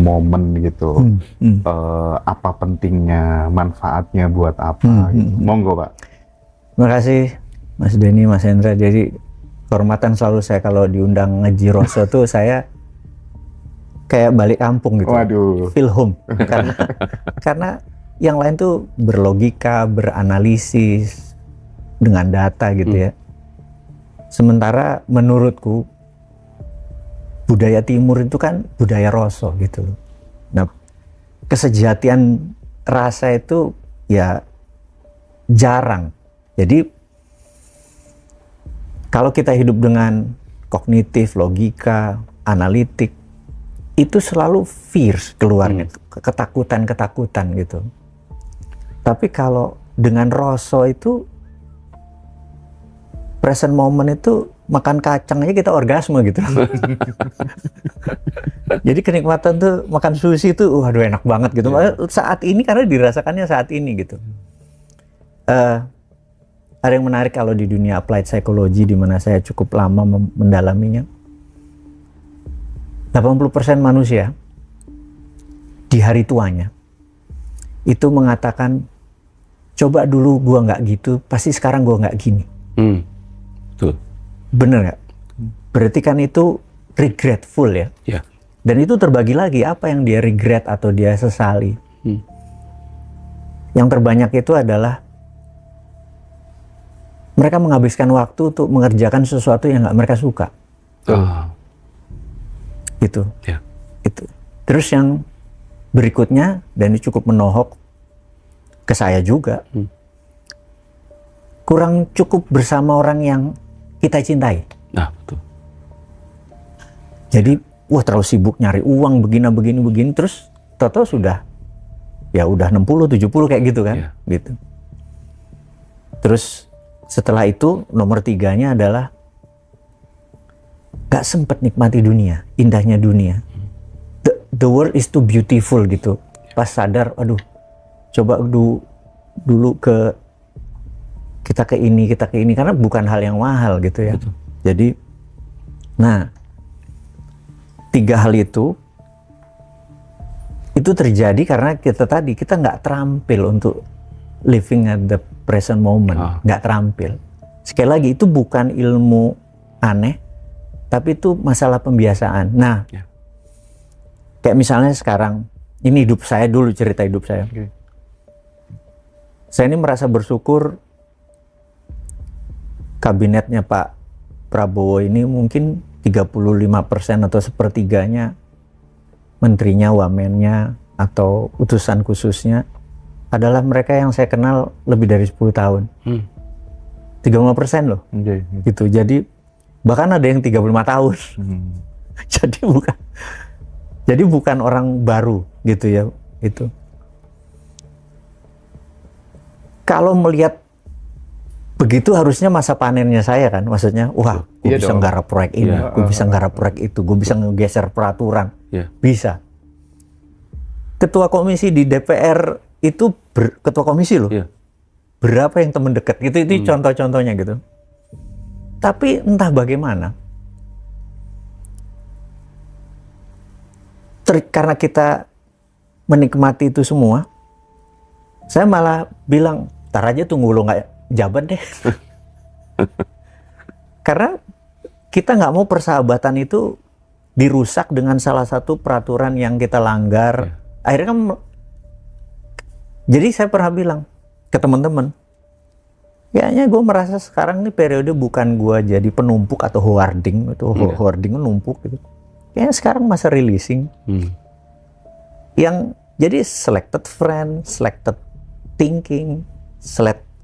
momen gitu. Apa pentingnya, manfaatnya buat apa gitu. Monggo Pak. Terima kasih Mas Denny, Mas Hendra. Jadi kehormatan selalu saya kalau diundang Ngeji Roso tuh saya kayak balik kampung gitu. Waduh. Feel home. Karena yang lain tuh berlogika, beranalisis dengan data gitu ya. Sementara menurutku budaya Timur itu kan budaya Roso gitu. Nah, kesejatian rasa itu ya jarang. Jadi kalau kita hidup dengan kognitif, logika, analitik, itu selalu fierce keluarnya, ketakutan-ketakutan gitu. Tapi kalau dengan Roso itu present moment itu makan kacang aja kita orgasme gitu. Jadi kenikmatan tuh makan sushi tuh waduh enak banget gitu. Saat ini karena dirasakannya saat ini gitu. Ada yang menarik kalau di dunia applied psychology di mana saya cukup lama mendalaminya. 80% manusia di hari tuanya itu mengatakan coba dulu gua nggak gitu, pasti sekarang gua nggak gini. Betul. Bener nggak? Berarti kan itu regretful ya. Ya. Dan itu terbagi lagi apa yang dia regret atau dia sesali. Yang terbanyak itu adalah mereka menghabiskan waktu untuk mengerjakan sesuatu yang nggak mereka suka. Itu. Ya. Itu. Terus yang berikutnya, dan ini cukup menohok ke saya juga, kurang cukup bersama orang yang kita cintai. Nah, betul. Jadi, wah terlalu sibuk nyari uang, begini, terus toto sudah, ya udah 60-70 kayak gitu kan. Ya. Gitu. Terus setelah itu nomor 3-nya adalah gak sempet nikmati dunia, indahnya dunia. The world is too beautiful gitu. Pas sadar, aduh, coba dulu kita ke ini karena bukan hal yang mahal gitu ya. Betul. Jadi, nah 3 hal itu terjadi karena kita nggak terampil untuk living at the present moment, nggak terampil. Sekali lagi itu bukan ilmu aneh, tapi itu masalah pembiasaan. Nah, kayak misalnya sekarang, ini hidup saya dulu, cerita hidup saya. Saya ini merasa bersyukur kabinetnya Pak Prabowo ini mungkin 35% atau sepertiganya menterinya, wamennya, atau utusan khususnya adalah mereka yang saya kenal lebih dari 10 tahun. 35% loh. Gitu. Jadi bahkan ada yang 35 tahun. Jadi bukan orang baru gitu ya. Itu. Kalau melihat begitu harusnya masa panennya saya kan, maksudnya wah gue bisa nggarap proyek ini, gue bisa nggarap proyek itu, gue bisa ngegeser peraturan, bisa. Ketua komisi di DPR itu ketua komisi loh, berapa yang temen deket gitu, itu contoh-contohnya gitu. Tapi entah bagaimana, karena kita menikmati itu semua, saya malah bilang, tar aja tunggu lo nggak jabat deh. Karena kita nggak mau persahabatan itu dirusak dengan salah satu peraturan yang kita langgar. Akhirnya kan, jadi saya pernah bilang ke teman-teman, kayaknya gue merasa sekarang ini periode bukan gue jadi penumpuk atau hoarding, itu hoarding numpuk gitu. Kayaknya sekarang masa releasing. Yang jadi selected friend, selected thinking,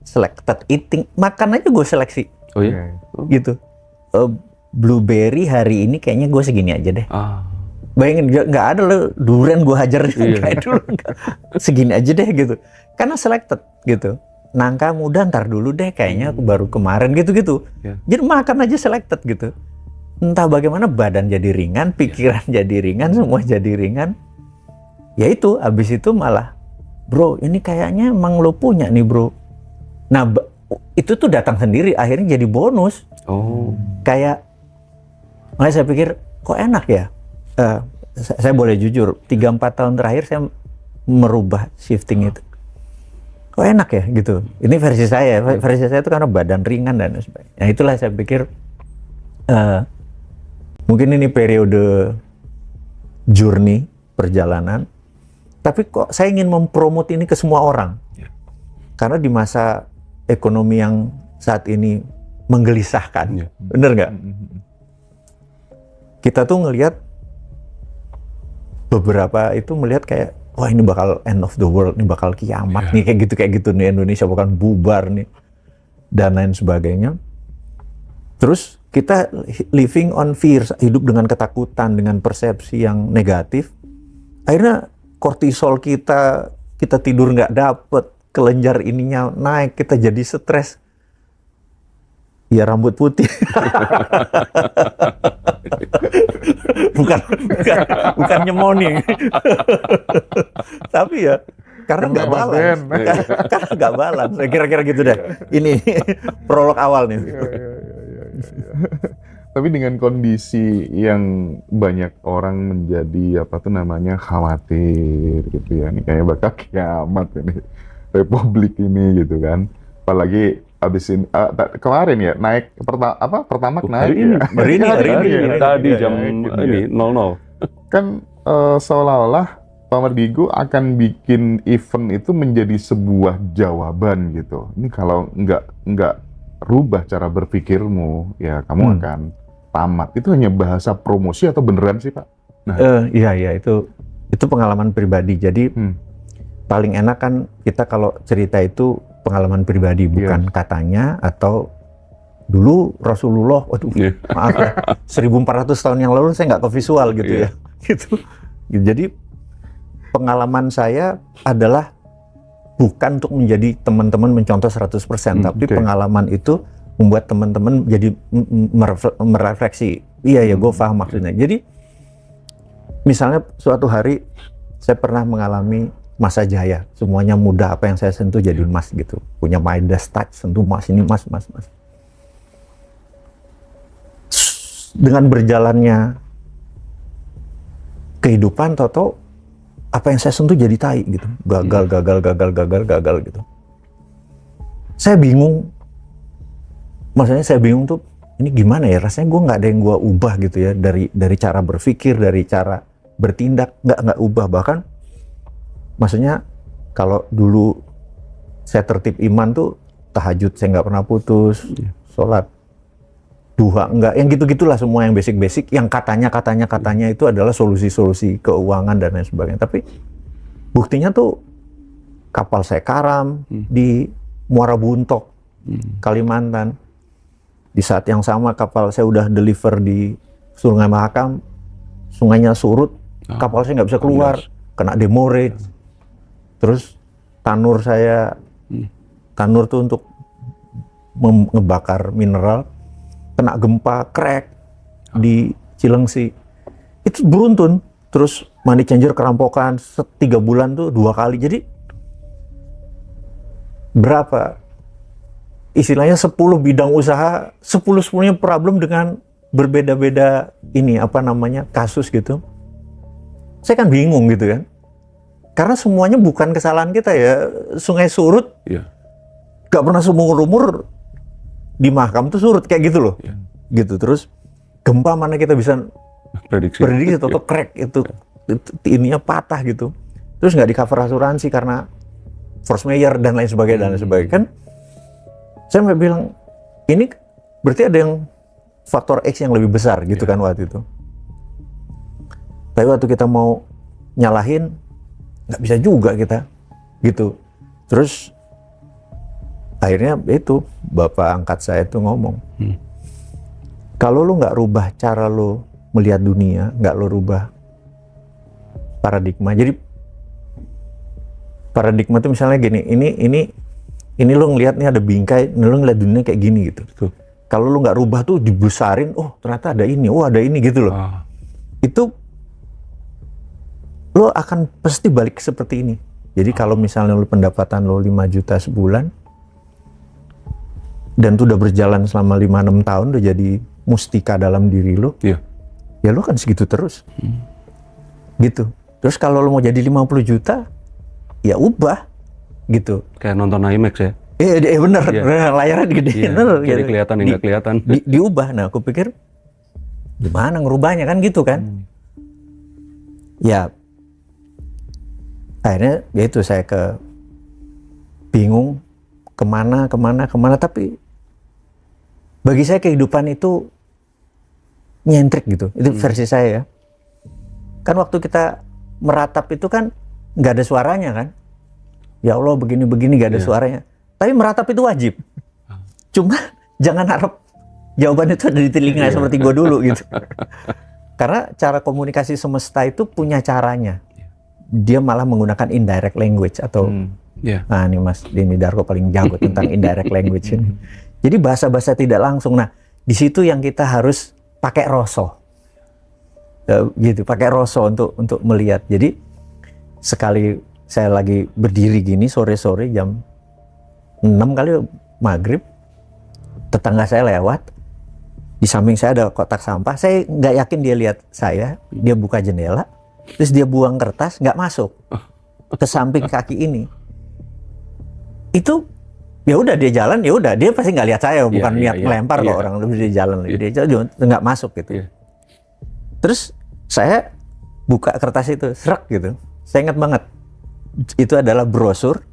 selected eating, makan aja gue seleksi. Gitu. Blueberry hari ini kayaknya gue segini aja deh. Bayangin nggak ada lo durian gue hajar kayak dulu, segini aja deh gitu. Karena selected gitu. Nangka muda ntar dulu deh kayaknya aku baru kemarin gitu-gitu. Jadi makan aja selected gitu. Entah bagaimana badan jadi ringan, pikiran jadi ringan, semua jadi ringan. Ya itu, abis itu malah, bro ini kayaknya emang lo punya nih bro. Nah itu tuh datang sendiri, akhirnya jadi bonus. Kayak, makanya saya pikir kok enak ya. saya boleh jujur, 3-4 tahun terakhir saya merubah shifting itu. Kok enak ya gitu. Ini versi saya. Versi saya itu karena badan ringan dan sebagainya. Nah, itulah saya pikir mungkin ini periode journey, perjalanan. Tapi kok saya ingin mempromot ini ke semua orang. Karena di masa ekonomi yang saat ini menggelisahkan. Bener nggak? Kita tuh ngelihat beberapa itu melihat kayak, wah ini bakal end of the world, ini bakal kiamat nih, kayak gitu nih, Indonesia bakal bubar nih, dan lain sebagainya. Terus kita living on fear, hidup dengan ketakutan, dengan persepsi yang negatif. Akhirnya kortisol kita tidur nggak dapet, kelenjar ininya naik, kita jadi stres. Ya rambut putih. bukan nyemoni. Tapi ya karena nggak balance. Karena nggak balance. Kira-kira gitu deh. Ini prolog awal nih. Tapi dengan kondisi yang banyak orang menjadi khawatir gitu ya, ini kayak bakal kiamat ini republik ini gitu kan. Apalagi habisin kemarin ya naik pertama naik hari ini tadi jam ini 00 kan seolah-olah Pak Mardigu akan bikin event itu menjadi sebuah jawaban gitu. Ini kalau nggak rubah cara berpikirmu ya kamu akan tamat. Itu hanya bahasa promosi atau beneran sih Pak? Nah, iya itu pengalaman pribadi. Jadi paling enak kan kita kalau cerita itu pengalaman pribadi, bukan katanya atau dulu Rasulullah, maaf ya, 1400 tahun yang lalu saya nggak ke visual gitu ya. Gitu. Jadi pengalaman saya adalah bukan untuk menjadi teman-teman mencontoh 100%, tapi pengalaman itu membuat teman-teman jadi merefleksi. Iya ya, gue paham maksudnya. Jadi misalnya suatu hari saya pernah mengalami masa jaya, semuanya mudah, apa yang saya sentuh jadi emas gitu. Punya Midas touch, sentuh emas, ini emas. Dengan berjalannya kehidupan, toto apa yang saya sentuh jadi tai gitu. Gagal gitu. Saya bingung. Maksudnya saya bingung tuh, ini gimana ya? Rasanya gue nggak ada yang gue ubah gitu ya, dari cara berpikir, dari cara bertindak, nggak ubah. Bahkan maksudnya kalau dulu saya tertib iman tuh tahajud saya nggak pernah putus, sholat duha enggak, yang gitu-gitulah semua yang basic-basic, yang katanya itu adalah solusi-solusi keuangan dan lain sebagainya. Tapi buktinya tuh kapal saya karam di Muara Buntok, Kalimantan. Di saat yang sama kapal saya udah deliver di Sungai Mahakam, sungainya surut, kapal saya nggak bisa keluar, kena demurrage. Terus tanur tuh untuk ngebakar mineral, kena gempa, crack di Cilengsi. Itu beruntun. Terus money changer kerampokan 3 bulan tuh 2 kali. Jadi berapa? Istilahnya 10 bidang usaha, 10-10nya problem dengan berbeda-beda kasus gitu. Saya kan bingung gitu kan. Karena semuanya bukan kesalahan kita ya. Sungai surut, gak pernah seumur-umur di Mahakam tuh surut kayak gitu loh. Gitu. Terus gempa mana kita bisa prediksi atau crack itu ininya patah gitu. Terus nggak di cover asuransi karena force majeure dan lain sebagainya Kan saya mau bilang ini berarti ada yang faktor X yang lebih besar gitu kan waktu itu. Tapi waktu kita mau nyalahin nggak bisa juga kita gitu. Terus akhirnya itu bapak angkat saya itu ngomong, kalau lu nggak rubah cara lu melihat dunia, nggak lu rubah paradigma. Jadi paradigma itu misalnya gini, ini lu ngelihat nih ada bingkai, ini lu ngeliat dunia kayak gini gitu. Kalau lu nggak rubah tuh dibesarin, oh ternyata ada ini, oh ada ini gitu loh. Itu lo akan pasti balik seperti ini. Jadi kalau misalnya lo pendapatan lo 5 juta sebulan dan itu udah berjalan selama 5-6 tahun, udah jadi mustika dalam diri lo, ya lo kan segitu terus. Gitu. Terus kalau lo mau jadi 50 juta, ya ubah gitu. Kayak nonton IMAX ya. Bener, layarnya digedein, bener. Jadi kelihatan nggak kelihatan. Diubah. Nah, aku pikir gimana ngerubahnya kan gitu kan? Ya, akhirnya ya itu saya bingung kemana. Tapi bagi saya kehidupan itu nyentrik gitu. Itu versi saya ya. Kan waktu kita meratap itu kan nggak ada suaranya kan? Ya Allah begini nggak ada suaranya. Tapi meratap itu wajib. Cuma jangan harap jawaban itu ada di telinga seperti gue dulu gitu. Karena cara komunikasi semesta itu punya caranya. Dia malah menggunakan indirect language atau nah ini Mas Dini Darko paling jago tentang indirect language ini. Jadi bahasa-bahasa tidak langsung. Nah, di situ yang kita harus pakai roso. Gitu, pakai roso untuk melihat. Jadi sekali saya lagi berdiri gini sore-sore jam 6 kali maghrib, tetangga saya lewat, di samping saya ada kotak sampah, saya nggak yakin dia lihat saya, dia buka jendela, terus dia buang kertas, nggak masuk ke samping kaki ini. Itu ya udah dia jalan, ya udah dia pasti nggak lihat saya, bukan niat melempar kok orang, dia jalan, dia nggak masuk gitu. Terus saya buka kertas itu, serak gitu, saya ingat banget, itu adalah brosur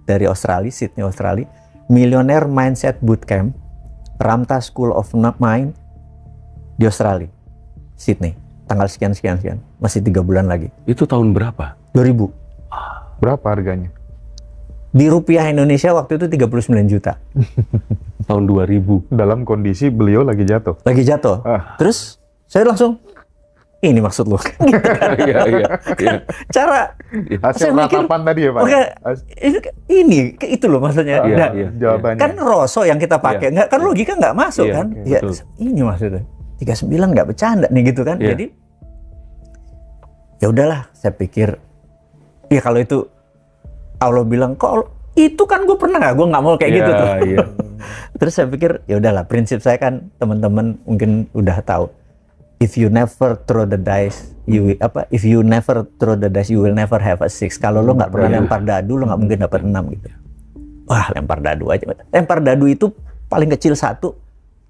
dari Australia, Sydney, Australia, Millionaire Mindset Bootcamp, Ramtha School of Mind di Australia, Sydney, tanggal sekian, masih 3 bulan lagi. Itu tahun berapa? 2000. Berapa harganya? Di rupiah Indonesia waktu itu 39 juta. Tahun 2000. Dalam kondisi beliau lagi jatuh. Terus saya langsung, ini maksud lu. Iya. Cara hasil ratapan tadi ya Pak? Ini itu loh maksudnya. Jawabannya. Kan roso yang kita pakai, kan logika nggak masuk kan? Ya, ini maksudnya 39 nggak bercanda nih gitu kan? Jadi ya udahlah, saya pikir ya kalau itu Allah bilang kok itu kan gue pernah nggak mau kayak gitu tuh. Terus saya pikir ya udahlah, prinsip saya kan teman-teman mungkin udah tahu. If you never throw the dice, you will never have a 6. Kalau lo nggak pernah lempar dadu, lo nggak mungkin dapat 6 gitu. Wah, lempar dadu aja. Lempar dadu itu paling kecil 1,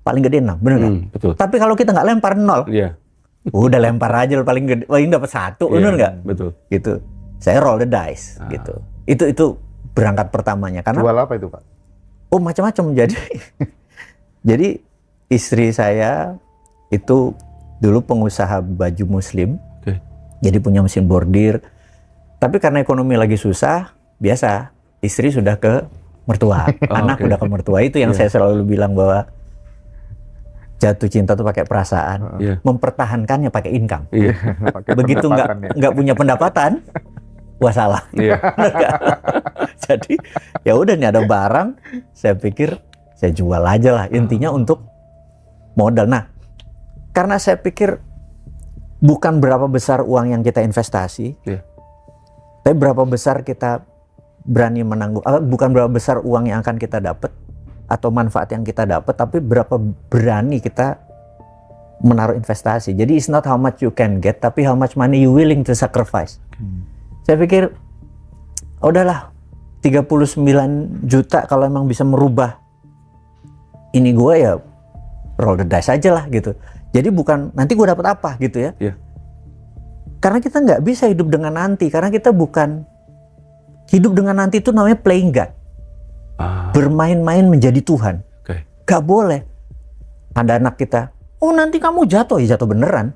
paling gede 6, bener nggak? Betul. Tapi kalau kita nggak lempar 0, udah lempar aja lo paling gede, paling dapat 1, bener nggak? Betul. Gitu. Saya roll the dice, gitu. Itu berangkat pertamanya. Karena jual apa itu Pak? Oh macam-macam. Jadi istri saya itu dulu pengusaha baju muslim, jadi punya mesin bordir. Tapi karena ekonomi lagi susah, biasa istri sudah ke mertua, anak udah ke mertua. Itu yang saya selalu bilang bahwa jatuh cinta tuh pakai perasaan, mempertahankannya pakai income. Begitu nggak punya pendapatan, wah salah. Jadi ya udah nih ada barang, saya pikir saya jual aja lah. Intinya untuk modal. Nah, karena saya pikir bukan berapa besar uang yang kita investasi, tapi berapa besar kita berani menanggung. Bukan berapa besar uang yang akan kita dapat atau manfaat yang kita dapat, tapi berapa berani kita menaruh investasi. Jadi it's not how much you can get, tapi how much money you willing to sacrifice. Saya pikir, udahlah, 39 juta kalau emang bisa merubah ini gue ya roll the dice aja lah gitu. Jadi bukan nanti gue dapat apa gitu ya. Karena kita nggak bisa hidup dengan nanti, karena kita bukan hidup dengan nanti, itu namanya playing God. Bermain-main menjadi Tuhan. Gak boleh. Ada anak kita, oh nanti kamu jatuh, ya jatuh beneran.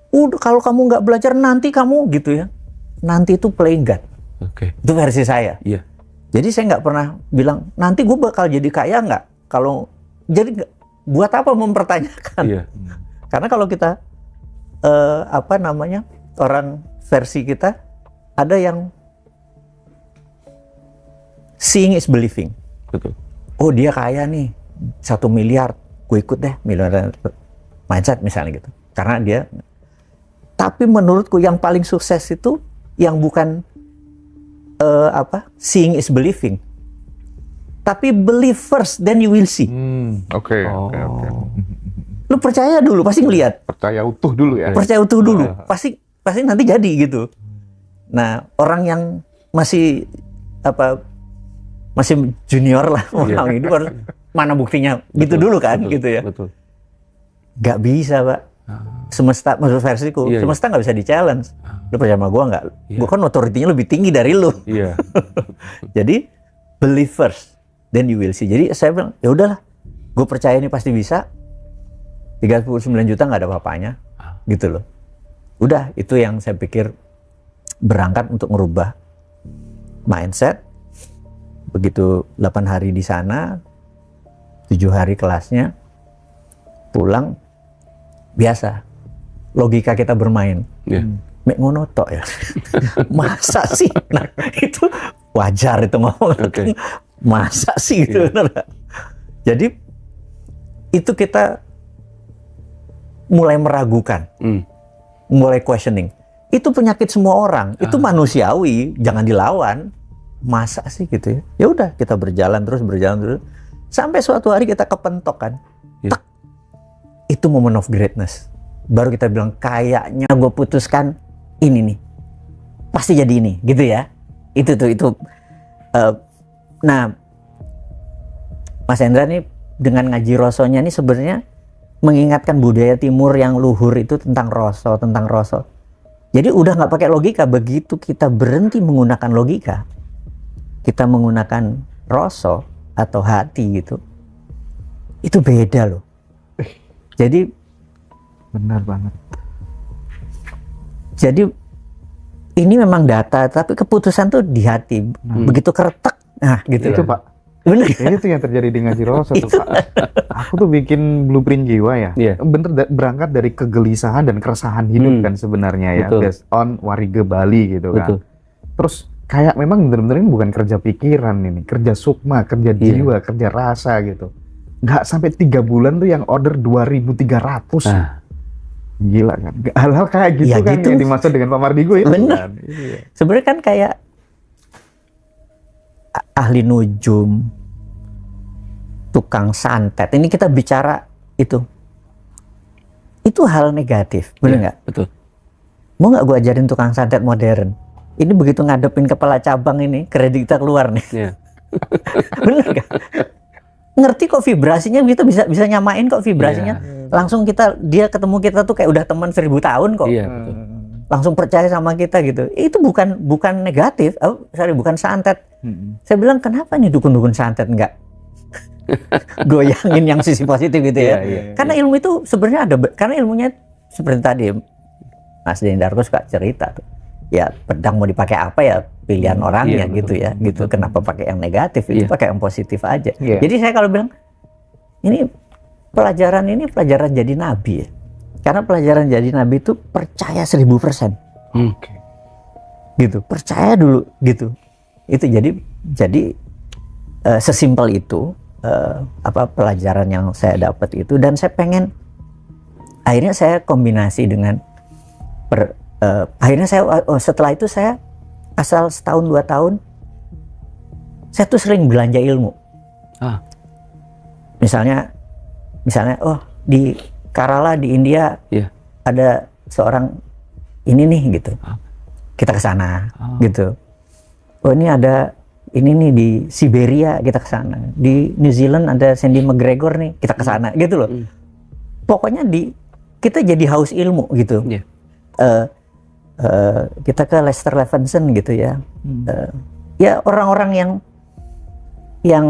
Udah kalau kamu nggak belajar nanti kamu gitu ya. Nanti itu playing God. Itu versi saya. Jadi saya nggak pernah bilang nanti gue bakal jadi kaya nggak. Kalau jadi buat apa mempertanyakan? Karena kalau kita orang versi kita ada yang seeing is believing. Oh dia kaya nih 1 miliar, gue ikut deh Millionaire Mindset misalnya gitu. Karena dia. Tapi menurutku yang paling sukses itu yang bukan seeing is believing. Tapi believe first, then you will see. Oke. Lu percaya dulu, pasti ngelihat. Percaya utuh dulu ya. Percaya utuh dulu, pasti pasti nanti jadi gitu. Nah, orang yang masih masih junior lah orang itu harus mana buktinya gitu dulu kan, gitu ya. Betul. Nggak bisa, Pak. Semesta, maksud versiku, semesta nggak bisa di-challenge. Lu percaya sama gue nggak? Gue kan authority-nya lebih tinggi dari lu. Iya. Jadi believe first, then you will see. Jadi saya bilang, ya udahlah, gue percaya ini pasti bisa. 39 juta nggak ada apa-apanya, gitu loh. Udah, itu yang saya pikir berangkat untuk merubah mindset. Begitu 8 hari di sana, 7 hari kelasnya, pulang, biasa. Logika kita bermain. Mek ngono tok ya. Masa sih? Nah, itu wajar itu ngomong. Masa sih gitu. Jadi itu kita mulai meragukan. Mulai questioning. Itu penyakit semua orang. Itu manusiawi, jangan dilawan. Masa sih gitu ya? Ya udah, kita berjalan terus. Sampai suatu hari kita kepentok kan. Tak. Itu moment of greatness. Baru kita bilang, kayaknya gue putuskan ini nih, pasti jadi ini, gitu ya. Itu. Nah, Mas Hendra nih dengan ngaji rosonya nih sebenarnya mengingatkan budaya timur yang luhur itu tentang roso. Jadi udah nggak pakai logika. Begitu kita berhenti menggunakan logika, kita menggunakan roso atau hati gitu, itu beda loh. Jadi benar banget. Jadi ini memang data, tapi keputusan tuh di hati. Begitu keretek, nah gitu. Itu Pak. Bener. Itu yang terjadi di ngaji roso tuh Pak. Aku tuh bikin blueprint jiwa ya. Bener berangkat dari kegelisahan dan keresahan hidup kan sebenarnya ya. Based on Warige Bali gitu kan. Terus kayak memang bener-bener ini bukan kerja pikiran ini, kerja sukma, kerja jiwa, kerja rasa gitu. Nggak sampai 3 bulan tuh yang order 2.300. Gila kan, hal-hal kayak gitu ya, kan gitu. Yang dimaksud dengan Pak Mardigo itu. Bener. Kan? Sebenarnya kan kayak ahli nujum, tukang santet. Ini kita bicara itu hal negatif, bener nggak? Betul. Mau nggak gue ajarin tukang santet modern? Ini begitu ngadepin kepala cabang ini, kredit kita keluar nih. Bener nggak? Ngerti kok vibrasinya, kita bisa nyamain kok vibrasinya. Langsung dia ketemu kita tuh kayak udah teman 1000 tahun kok. Langsung percaya sama kita gitu. Itu bukan negatif, bukan santet. Saya bilang, kenapa nih dukun-dukun santet nggak goyangin yang sisi positif gitu ya? Karena ilmu itu sebenarnya karena ilmunya seperti tadi Mas Denny Darko suka cerita tuh. Ya pedang mau dipakai apa ya pilihan orangnya gitu ya. Gitu. Kenapa pakai yang negatif? Itu pakai yang positif aja. Jadi saya kalau bilang ini pelajaran jadi nabi ya. Karena pelajaran jadi nabi itu percaya 1000%. Gitu. Percaya dulu gitu. Itu jadi sesimpel itu pelajaran yang saya dapat itu, dan saya pengen akhirnya saya kombinasi dengan akhirnya saya setelah itu saya asal 1-2 tahun saya tuh sering belanja ilmu. Misalnya di Kerala di India ada seorang ini nih gitu, kita ke sana gitu. Ini ada ini nih di Siberia, kita ke sana. Di New Zealand ada Sandy McGregor nih, kita ke sana gitu loh. Pokoknya kita jadi haus ilmu gitu. Kita ke Lester Levinson gitu ya. Ya orang-orang yang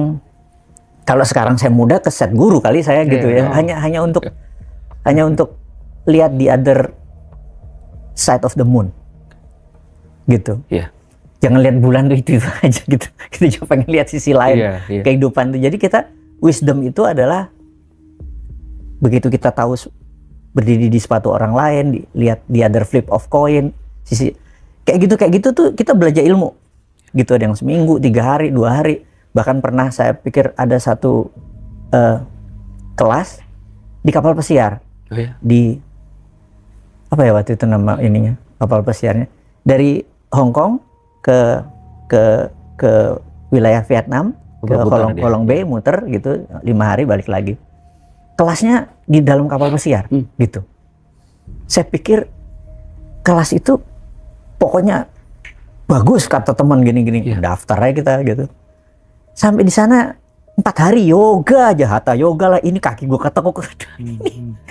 kalau sekarang saya muda ke set guru kali saya gitu ya. Hanya untuk lihat the other side of the moon. Gitu. Jangan lihat bulan itu aja gitu. Kita juga pengen lihat sisi lain kehidupan itu. Jadi wisdom itu adalah begitu kita tahu berdiri di sepatu orang lain, lihat the other flip of coin, sisi kayak gitu tuh kita belajar ilmu. Gitu, ada yang seminggu, 3 hari, 2 hari. Bahkan pernah saya pikir ada satu kelas di kapal pesiar. Di apa ya waktu itu nama ininya, kapal pesiarnya. Dari Hong Kong ke wilayah Vietnam, ke Kolong Bay, muter gitu 5 hari balik lagi. Kelasnya di dalam kapal pesiar gitu. Saya pikir kelas itu pokoknya bagus kata teman gini-gini. Daftar aja kita gitu. Sampai di sana 4 hari yoga aja, hatha yoga lah, ini kaki gue ketekuk.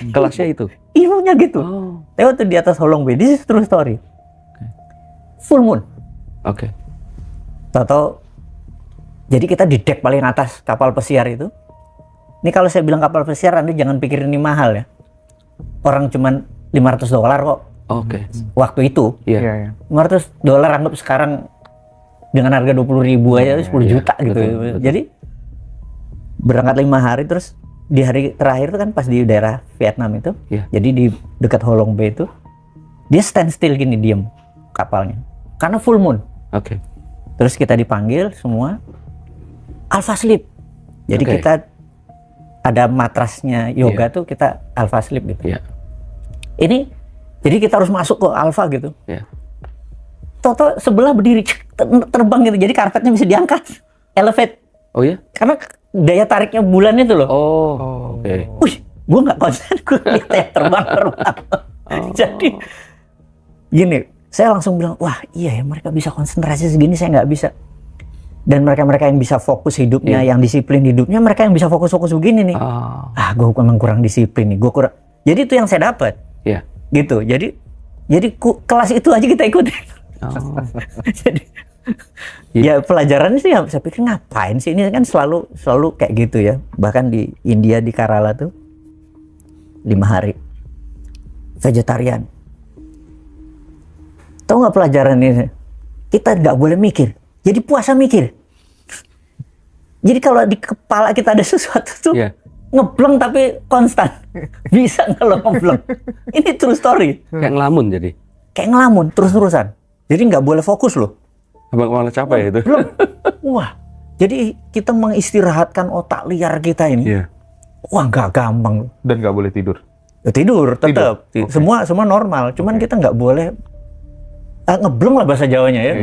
Kelasnya itu? Ilmunya gitu. Tapi waktu di atas Holong Bay, this is true story. Full moon. Oke. Tahu-tahu, jadi kita di deck paling atas kapal pesiar itu. Ini kalau saya bilang kapal pesiar, Anda jangan pikir ini mahal ya. Orang cuman $500 kok. Oke. Waktu itu. Iya. $500 anggap sekarang dengan harga 20.000 aja 10 juta gitu. Betul. Jadi berangkat 5 hari, terus di hari terakhir itu kan pas di daerah Vietnam itu. Jadi di dekat Holong Bay itu dia stand still gini, diem kapalnya karena full moon. Oke. Terus kita dipanggil semua alpha sleep. Jadi kita ada matrasnya yoga tuh, kita alpha sleep gitu. Ini jadi kita harus masuk ke alpha gitu. Toto sebelah berdiri terbang gitu. Jadi karpetnya bisa diangkat, elevate. Oh ya? Karena daya tariknya bulan itu loh. Oke. Wih, gue nggak konsen, gue lihat terbang. Jadi gini, saya langsung bilang, wah iya ya, mereka bisa konsentrasi segini, saya nggak bisa. Dan mereka yang bisa fokus hidupnya, yang disiplin hidupnya, mereka yang bisa fokus begini nih. Gue memang kurang disiplin nih, gue kurang. Jadi itu yang saya dapat. Gitu. Jadi kelas itu aja kita ikutin. Jadi ya pelajarannya sih, saya pikir ngapain sih, ini kan selalu kayak gitu ya. Bahkan di India, di Kerala tuh 5 hari vegetarian. Tahu nggak pelajaran ini? Kita nggak boleh mikir. Jadi puasa mikir. Jadi kalau di kepala kita ada sesuatu tuh ngebleng tapi konstan. Bisa kalau ngebleng. Ini true story. Kayak ngelamun jadi. Kayak ngelamun terus-terusan. Jadi nggak boleh fokus loh. Abang malah capek itu. Wah. Jadi kita mengistirahatkan otak liar kita ini. Wah, nggak gampang. Dan nggak boleh tidur. Ya, tidur tetap. Semua normal. Cuman kita nggak boleh ngebleng lah bahasa Jawanya ya.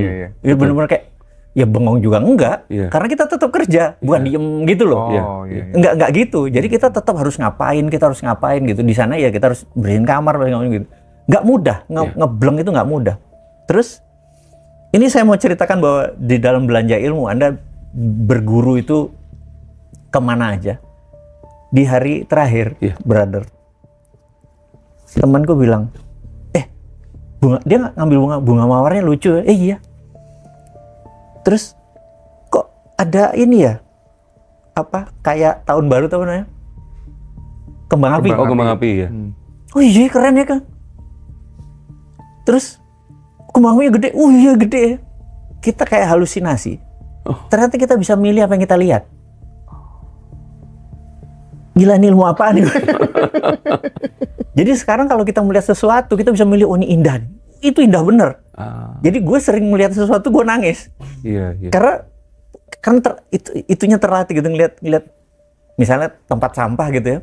Ya benar-benar kayak ya bengong juga enggak. Karena kita tetap kerja, bukan diem gitu loh. Enggak gitu. Jadi kita tetap harus ngapain gitu. Di sana ya kita harus bersihin kamar gitu. Nggak mudah, ngebleng itu nggak mudah. Terus ini saya mau ceritakan bahwa di dalam belanja ilmu, Anda berguru itu kemana aja. Di hari terakhir, brother, temanku bilang, dia ngambil bunga mawarnya lucu. Iya. Terus kok ada ini ya? Apa kayak tahun baru tuh namanya? Kembang api. Kembang api ya. Oh iya, keren ya kan. Terus kembangnya gede. Oh iya, gede ya. Kita kayak halusinasi. Ternyata kita bisa milih apa yang kita lihat. Gila, ini ilmu apaan nih? Jadi sekarang kalau kita melihat sesuatu, kita bisa milih, oh ini indah. Itu indah bener. Jadi gue sering melihat sesuatu, gue nangis. Karena kan itunya terlatih gitu, ngeliat misalnya tempat sampah gitu ya,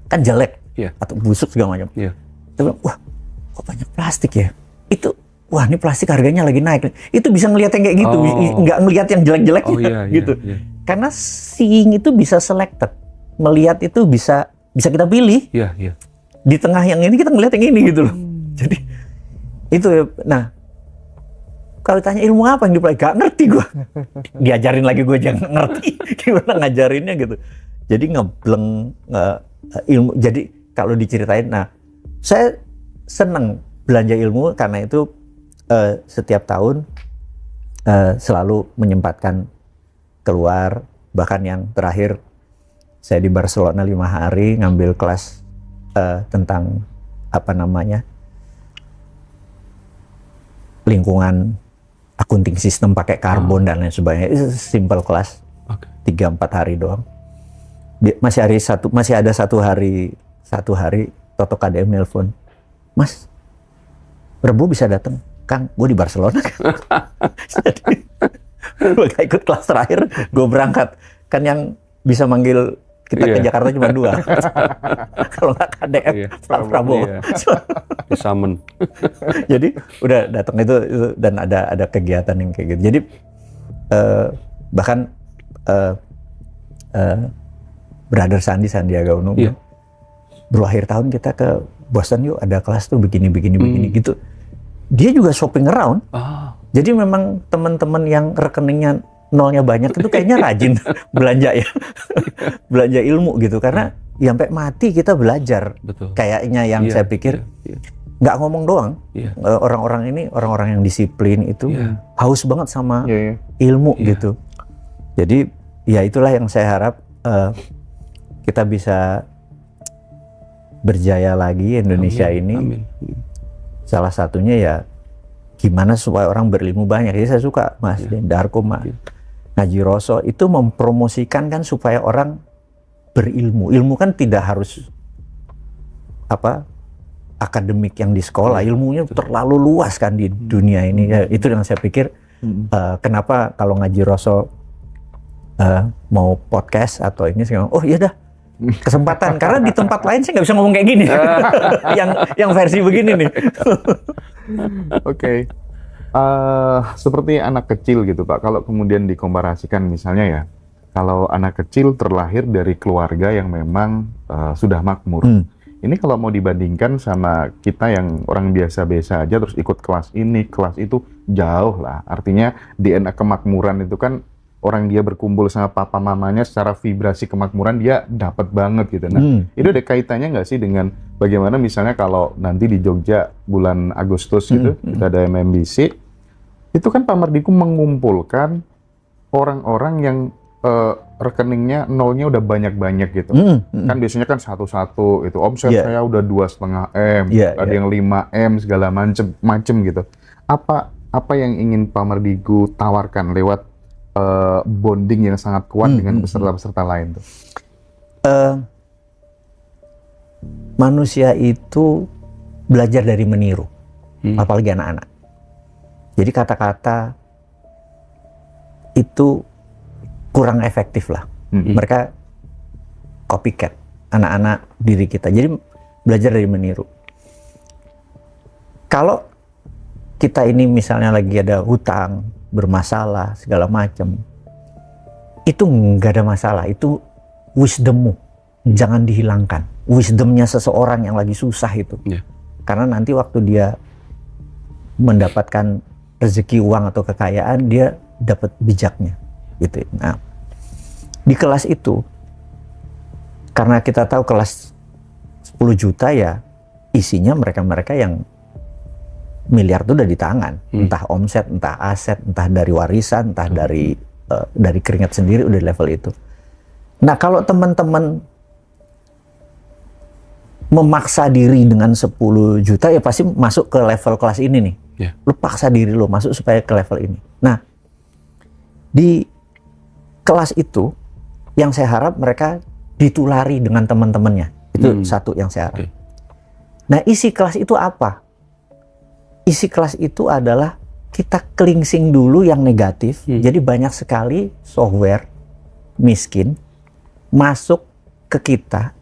kan jelek atau busuk segala macam. Tapi wah, kok banyak plastik ya? Itu, wah ini plastik harganya lagi naik. Itu bisa ngelihat yang kayak gitu, nggak ngelihat yang jelek-jelek gitu. Karena seeing itu bisa selected, melihat itu bisa kita pilih. Di tengah yang ini kita ngelihat yang ini gitu loh. Jadi itu ya. Nah, kalau tanya ilmu apa yang dipelajari, gak ngerti gue. Diajarin lagi gue jangan ngerti gimana ngajarinnya gitu. Jadi ngebleng ilmu. Jadi kalau diceritain, nah saya seneng belanja ilmu karena itu setiap tahun selalu menyempatkan keluar. Bahkan yang terakhir saya di Barcelona 5 hari ngambil kelas tentang apa namanya, lingkungan akunting sistem pakai karbon dan lain sebagainya. Itu simple kelas, 3-4 hari doang. Masih ada satu hari Toto KDM nelpon, Mas, Rebo bisa datang? Kang, gue di Barcelona. Jadi gue gak ikut kelas terakhir, gue berangkat. Kan yang bisa manggil kita ke Jakarta cuma 2. Kalau nggak KDM, Prabowo. Di summon. Jadi udah datang itu dan ada kegiatan yang kayak gitu. Jadi bahkan Brother Sandiaga Uno bro, akhir tahun kita ke Boston yuk, ada kelas tuh begini gitu. dia juga shopping around. Ah, Jadi memang teman-teman yang rekeningnya nolnya banyak itu kayaknya rajin belanja ya, belanja ilmu gitu. Karena ya sampai mati kita belajar. betul. Kayaknya yang Iya, saya pikir iya, nggak ngomong doang. iya. Orang-orang ini orang-orang yang disiplin itu Iya. haus banget sama Iya, iya. ilmu Iya. gitu. Jadi ya itulah yang saya harap kita bisa berjaya lagi Indonesia Amin, ini. amin. Salah satunya ya gimana supaya orang berilmu banyak. Jadi saya suka Mas Darko, Mas Ngaji Roso itu mempromosikan kan supaya orang berilmu. Ilmu kan tidak harus akademik yang di sekolah. Ilmunya terlalu luas kan di dunia ini. Ya, itu yang saya pikir kenapa kalau Ngaji Roso mau podcast atau ini saya ngomong, oh iya dah kesempatan, karena di tempat lain saya nggak bisa ngomong kayak gini. yang versi begini nih. Oke. Seperti anak kecil gitu Pak, kalau kemudian dikomparasikan misalnya ya, kalau anak kecil terlahir dari keluarga yang memang sudah makmur. Ini kalau mau dibandingkan sama kita yang orang biasa-biasa aja terus ikut kelas ini, kelas itu, jauh lah. Artinya DNA kemakmuran itu kan orang dia berkumpul sama papa mamanya secara vibrasi kemakmuran dia dapat banget gitu. Nah, itu ada kaitannya nggak sih dengan bagaimana misalnya kalau nanti di Jogja bulan Agustus gitu, kita ada MMBC, itu kan Pak Mardigu mengumpulkan orang-orang yang rekeningnya nolnya udah banyak-banyak gitu. Kan biasanya kan satu-satu itu omset saya udah 2,5 M, ada yang 5 M segala macem gitu. Apa yang ingin Pak Mardigu tawarkan lewat bonding yang sangat kuat dengan peserta-peserta lain tuh? Manusia itu belajar dari meniru, apalagi anak-anak. Jadi kata-kata itu kurang efektif lah. Mereka copycat, anak-anak diri kita. Jadi belajar dari meniru. Kalau kita ini misalnya lagi ada hutang, bermasalah, segala macam, itu nggak ada masalah. Itu wisdommu, jangan dihilangkan. Wisdomnya seseorang yang lagi susah itu. Karena nanti waktu dia mendapatkan rezeki uang atau kekayaan, dia dapat bijaknya. Gitu. Nah, di kelas itu, karena kita tahu kelas 10 juta ya, isinya mereka-mereka yang miliar itu udah di tangan. Entah omset, entah aset, entah dari warisan, entah dari keringat sendiri udah di level itu. Nah, kalau teman-teman memaksa diri dengan 10 juta ya pasti masuk ke level kelas ini nih. Lu paksa diri lu masuk supaya ke level ini. Nah, di kelas itu yang saya harap mereka ditulari dengan teman-temannya. Itu satu yang saya harap. Nah, isi kelas itu apa? Isi kelas itu adalah kita cleansing dulu yang negatif. Jadi banyak sekali software miskin masuk ke kita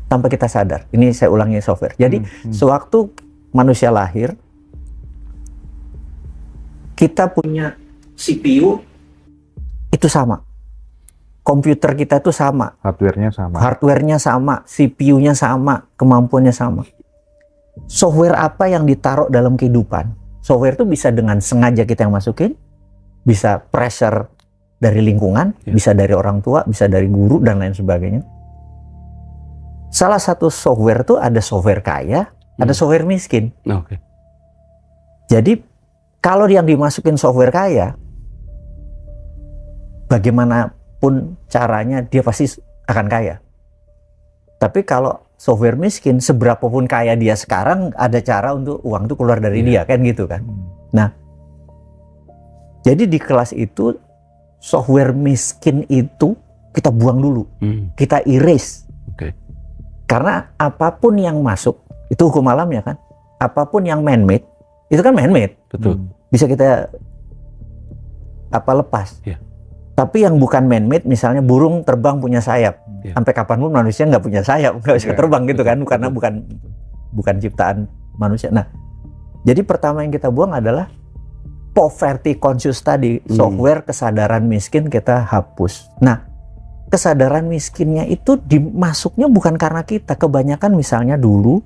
tanpa kita sadar. Ini saya ulangi software. Jadi sewaktu manusia lahir, kita punya CPU itu sama. Komputer kita itu sama. Hardware-nya sama. Hardware-nya sama, CPU-nya sama, kemampuannya sama. Software apa yang ditaruh dalam kehidupan? Software itu bisa dengan sengaja kita yang masukin, bisa pressure dari lingkungan, bisa dari orang tua, bisa dari guru, dan lain sebagainya. Salah satu software itu ada software kaya, ada software miskin. Jadi, kalau yang dimasukin software kaya, bagaimanapun caranya dia pasti akan kaya. Tapi kalau software miskin, seberapapun kaya dia sekarang, ada cara untuk uang itu keluar dari dia, kan gitu kan. Nah, jadi di kelas itu, software miskin itu kita buang dulu, kita erase. Karena apapun yang masuk, itu hukum alam ya kan, apapun yang man-made, itu kan man-made. Betul. Bisa kita lepas. Tapi yang bukan man-made, misalnya burung terbang punya sayap. Sampai kapanpun manusia nggak punya sayap, nggak bisa terbang gitu kan, karena bukan ciptaan manusia. Nah, jadi pertama yang kita buang adalah poverty conscious tadi, software kesadaran miskin kita hapus. Nah, kesadaran miskinnya itu dimasuknya bukan karena kita. Kebanyakan misalnya dulu,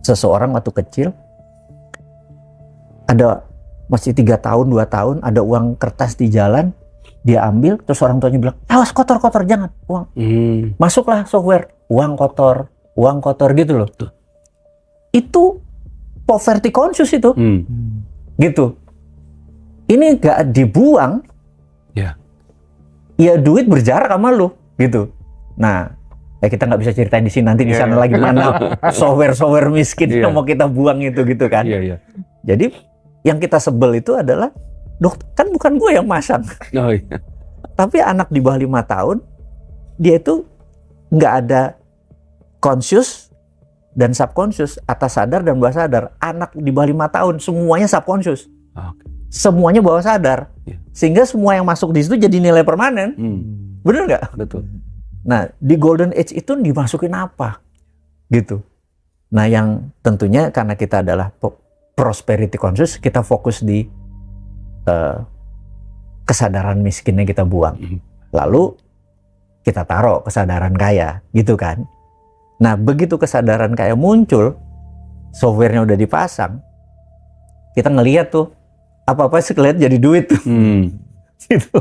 seseorang waktu kecil, ada masih 3 tahun, 2 tahun, ada uang kertas di jalan, dia ambil, terus orang tuanya bilang, awas kotor-kotor, jangan, uang. Masuklah software, uang kotor gitu loh. Itu poverty conscious itu, gitu. Ini gak dibuang, ya duit berjarak sama lu, gitu. Nah, kita nggak bisa ceritain di sini, nanti di sana lagi mana software miskin yang mau kita buang itu, gitu kan. Jadi yang kita sebel itu adalah, dok, kan bukan gue yang masang. Tapi anak di bawah 5 tahun, dia itu nggak ada conscious dan subconscious, atas sadar dan bawah sadar. Anak di bawah 5 tahun semuanya subconscious, semuanya bawah sadar, sehingga semua yang masuk di situ jadi nilai permanen. Bener nggak? Betul. Nah, di golden age itu dimasukin apa? Gitu. Nah, yang tentunya karena kita adalah prosperity conscious, kita fokus di kesadaran miskinnya kita buang. Lalu kita taruh kesadaran kaya, gitu kan. Nah, begitu kesadaran kaya muncul, softwarenya udah dipasang, kita ngelihat tuh, apa-apa sekalian jadi duit tuh. Gitu.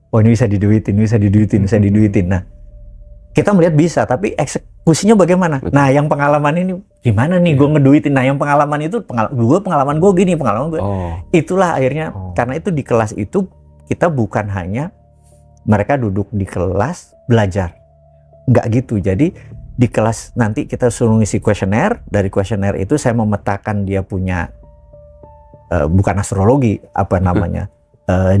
Oh, ini bisa diduitin, bisa diduitin. Nah, kita melihat bisa, tapi eksekusinya bagaimana? Betul. Nah, yang pengalaman ini gimana nih gue ngeduitin? Nah, yang pengalaman itu pengalaman gue gini, pengalaman gue. Itulah akhirnya karena itu di kelas itu kita bukan hanya mereka duduk di kelas belajar. Nggak gitu. Jadi di kelas nanti kita suruh ngisi kuesioner, dari kuesioner itu saya memetakan dia punya bukan astrologi, apa namanya?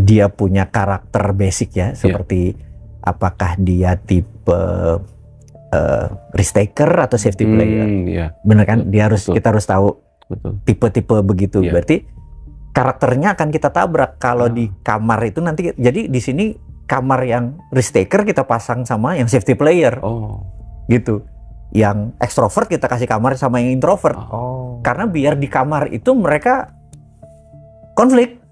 Dia punya karakter basic ya, seperti apakah dia tipe risk taker atau safety player. Bener kan? Dia harus, kita harus tahu tipe-tipe begitu. Berarti karakternya akan kita tabrak. Kalau di kamar itu nanti, jadi di sini kamar yang risk taker kita pasang sama yang safety player. Gitu. Yang extrovert kita kasih kamar sama yang introvert. Karena biar di kamar itu mereka konflik.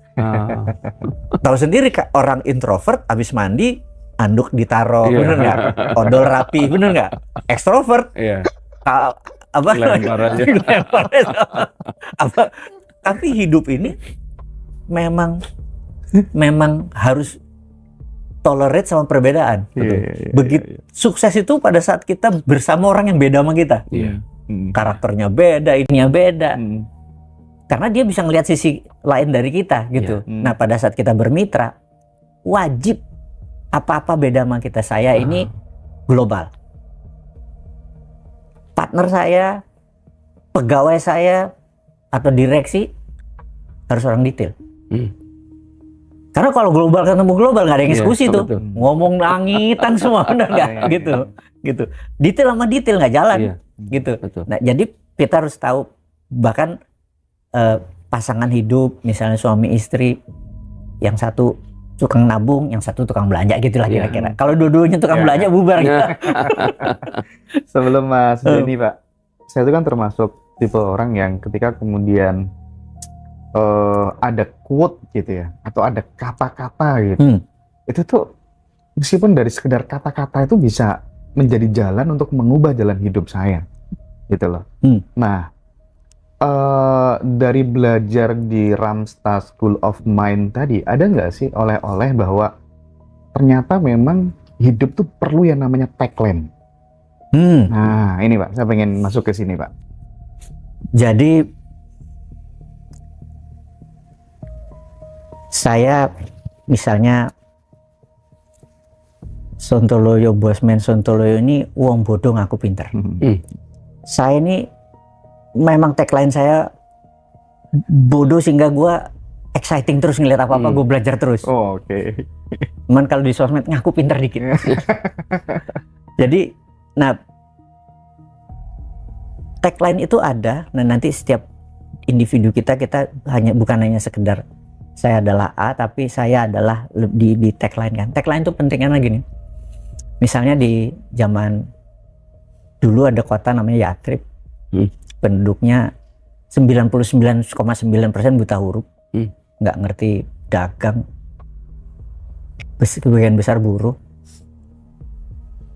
Tahu sendiri orang introvert habis mandi anduk ditaruh, bener nggak? Odol rapi, bener nggak? Ekstrovert, apa? Apa? Tapi hidup ini memang harus tolerate sama perbedaan. Begitu sukses itu pada saat kita bersama orang yang beda sama kita. Karakternya beda, ininya beda. Karena dia bisa ngelihat sisi lain dari kita gitu. Nah, pada saat kita bermitra, wajib apa-apa beda sama kita. Saya ini global. Partner saya, pegawai saya, atau direksi harus orang detail. Karena kalau global ketemu global nggak ada yang eksekusi tuh. Ngomong langitan semua, benar nggak? Gitu. Detail sama detail nggak jalan. Gitu. Nah, jadi kita harus tahu, bahkan pasangan hidup, misalnya suami istri, yang satu tukang nabung, yang satu tukang belanja, gitulah kira-kira. Kalau dua-duanya tukang belanja, bubar gitu. Sebelum Mas Denny, Pak, saya itu kan termasuk tipe orang yang ketika kemudian ada quote gitu ya, atau ada kata-kata gitu, itu tuh meskipun dari sekedar kata-kata itu bisa menjadi jalan untuk mengubah jalan hidup saya, gitu loh. Nah, dari belajar di Ramsta School of Mind tadi, ada nggak sih oleh-oleh bahwa ternyata memang hidup tuh perlu yang namanya tagline? Nah, ini Pak, saya pengen masuk ke sini Pak. Jadi, saya misalnya Sontoloyo, Bosman Sontoloyo ini uang bodoh ngaku pinter. Saya ini memang tagline saya bodoh sehingga gue exciting terus ngeliat apa-apa, gue belajar terus. Cuman kalau di sosmed ngaku pinter dikit. Jadi, nah, tagline itu ada. Nah, nanti setiap individu kita bukan hanya sekedar saya adalah A, tapi saya adalah di tagline kan. Tagline itu pentingnya lagi nih. Misalnya di zaman dulu ada kota namanya Yatrib. Penduduknya 99,9% buta huruf, nggak ngerti dagang, sebagian besar buruh.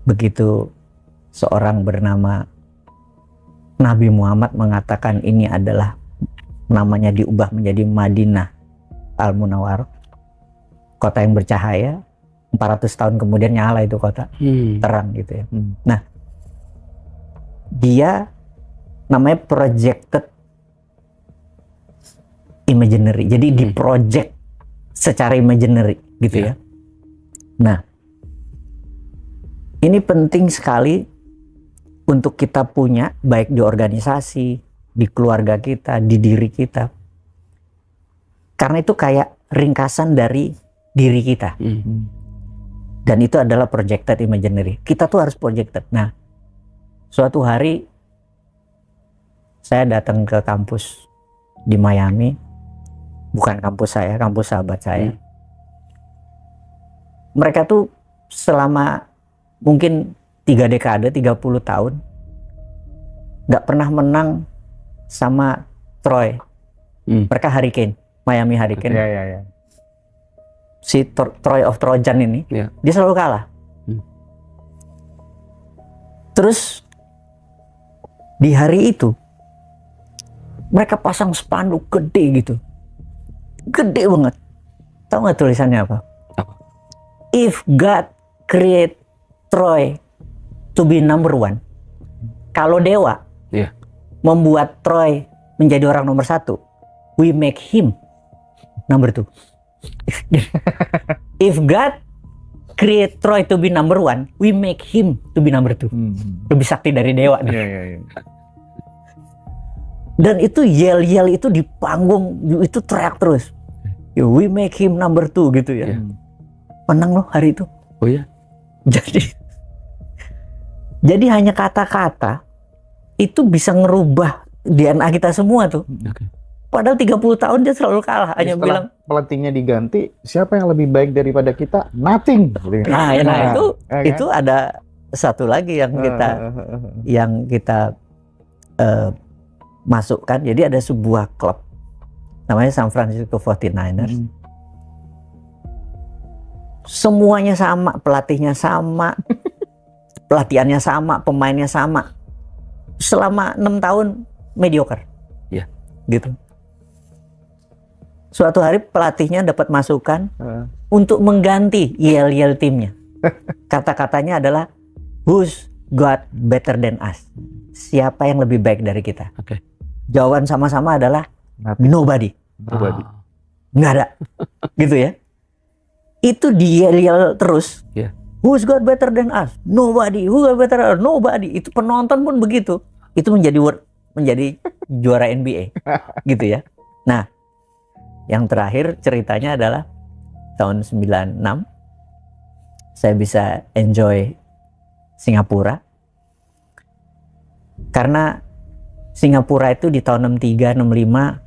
Begitu seorang bernama Nabi Muhammad mengatakan ini adalah namanya diubah menjadi Madinah Al-Munawwarah, kota yang bercahaya. 400 tahun kemudian nyala itu kota, terang gitu ya. Nah, dia namanya projected imaginary, jadi diproject secara imaginary gitu ya. Nah, ini penting sekali untuk kita punya, baik di organisasi, di keluarga kita, di diri kita, karena itu kayak ringkasan dari diri kita. Dan itu adalah projected imaginary. Kita tuh harus projected. Nah, suatu hari saya datang ke kampus di Miami, bukan kampus saya, kampus sahabat saya. Mereka tuh selama mungkin 3 dekade, 30 tahun nggak pernah menang sama Troy. Mereka Hurricane, Miami Hurricane. Si Troy of Trojan ini, dia selalu kalah. Terus di hari itu mereka pasang spanduk gede gitu, gede banget. Tahu nggak tulisannya apa? If God create Troy to be number one, kalau dewa membuat Troy menjadi orang nomor 1, we make him number 2. If God create Troy to be number 1, we make him to be number 2. Lebih sakti dari dewa. Dan itu yel-yel itu di panggung itu teriak terus. We make him number 2 gitu ya. Menang loh hari itu. Oh ya. Jadi hanya kata-kata itu bisa ngerubah DNA kita semua tuh. Padahal 30 tahun dia selalu kalah, hanya bilang pelatihnya diganti, siapa yang lebih baik daripada kita? Nothing. Nah, itu ada satu lagi yang kita masukkan. Jadi ada sebuah klub namanya San Francisco 49ers. Semuanya sama, pelatihnya sama, pelatihannya sama, pemainnya sama. Selama 6 tahun mediocre. Gitu. Suatu hari pelatihnya dapat masukan untuk mengganti yel-yel timnya. Kata-katanya adalah who's got better than us? Siapa yang lebih baik dari kita? Jawaban sama-sama adalah nobody. Nggak ada. Gitu ya. Itu diyel-yel terus. Who's got better than us? Nobody. Who got better than us? Nobody. Itu penonton pun begitu. Itu menjadi juara NBA. Gitu ya. Nah, yang terakhir ceritanya adalah tahun 96 saya bisa enjoy Singapura karena Singapura itu di tahun 63, 65